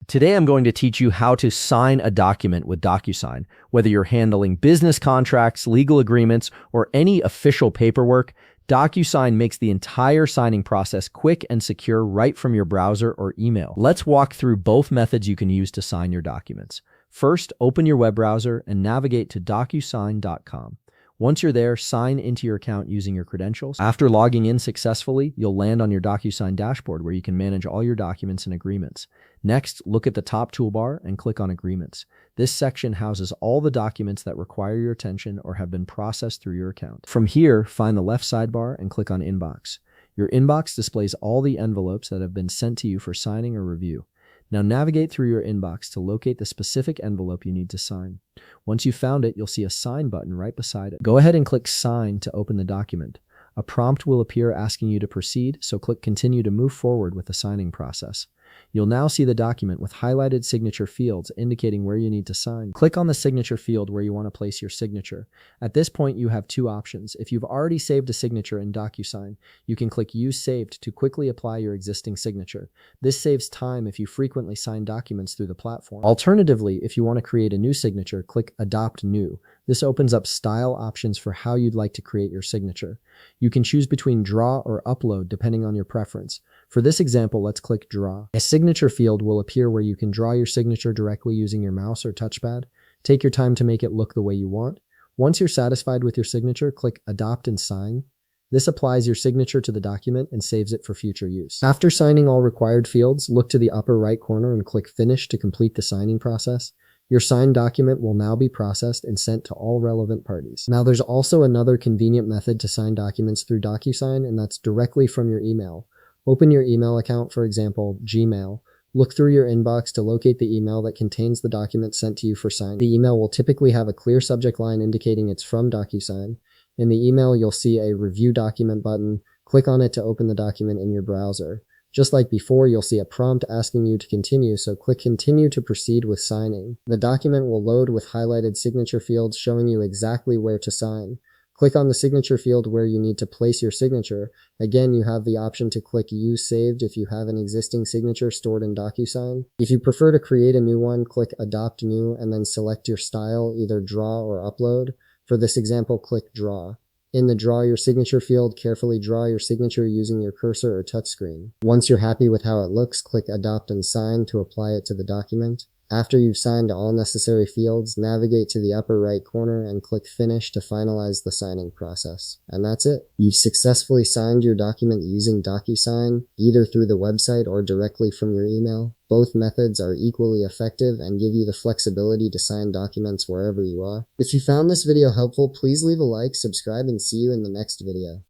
Today I'm going to teach you how to sign a document with DocuSign. Whether you're handling business contracts, legal agreements, or any official paperwork, DocuSign makes the entire signing process quick and secure right from your browser or email. Let's walk through both methods you can use to sign your documents. First, open your web browser and navigate to DocuSign.com. Once you're there, sign into your account using your credentials. After logging in successfully, you'll land on your DocuSign dashboard where you can manage all your documents and agreements. Next, look at the top toolbar and click on Agreements. This section houses all the documents that require your attention or have been processed through your account. From here, find the left sidebar and click on Inbox. Your inbox displays all the envelopes that have been sent to you for signing or review. Now navigate through your inbox to locate the specific envelope you need to sign. Once you've found it, you'll see a Sign button right beside it. Go ahead and click Sign to open the document. A prompt will appear asking you to proceed, so click Continue to move forward with the signing process. You'll now see the document with highlighted signature fields indicating where you need to sign. Click on the signature field where you want to place your signature. At this point, you have two options. If you've already saved a signature in DocuSign, you can click Use Saved to quickly apply your existing signature. This saves time if you frequently sign documents through the platform. Alternatively, if you want to create a new signature, click Adopt New. This opens up style options for how you'd like to create your signature. You can choose between Draw or Upload depending on your preference. For this example, let's click Draw. A signature field will appear where you can draw your signature directly using your mouse or touchpad. Take your time to make it look the way you want. Once you're satisfied with your signature, click Adopt and Sign. This applies your signature to the document and saves it for future use. After signing all required fields, look to the upper right corner and click Finish to complete the signing process. Your signed document will now be processed and sent to all relevant parties. Now there's also another convenient method to sign documents through DocuSign, and that's directly from your email. Open your email account, for example, Gmail. Look through your inbox to locate the email that contains the document sent to you for signing. The email will typically have a clear subject line indicating it's from DocuSign. In the email, you'll see a Review Document button. Click on it to open the document in your browser. Just like before, you'll see a prompt asking you to continue, so click Continue to proceed with signing. The document will load with highlighted signature fields showing you exactly where to sign. Click on the signature field where you need to place your signature. Again, you have the option to click Use Saved if you have an existing signature stored in DocuSign. If you prefer to create a new one, click Adopt New and then select your style, either Draw or Upload. For this example, click Draw. In the Draw Your Signature field, carefully draw your signature using your cursor or touchscreen. Once you're happy with how it looks, click Adopt and Sign to apply it to the document. After you've signed all necessary fields, navigate to the upper right corner and click Finish to finalize the signing process. And that's it. You've successfully signed your document using DocuSign, either through the website or directly from your email. Both methods are equally effective and give you the flexibility to sign documents wherever you are. If you found this video helpful, please leave a like, subscribe, and see you in the next video.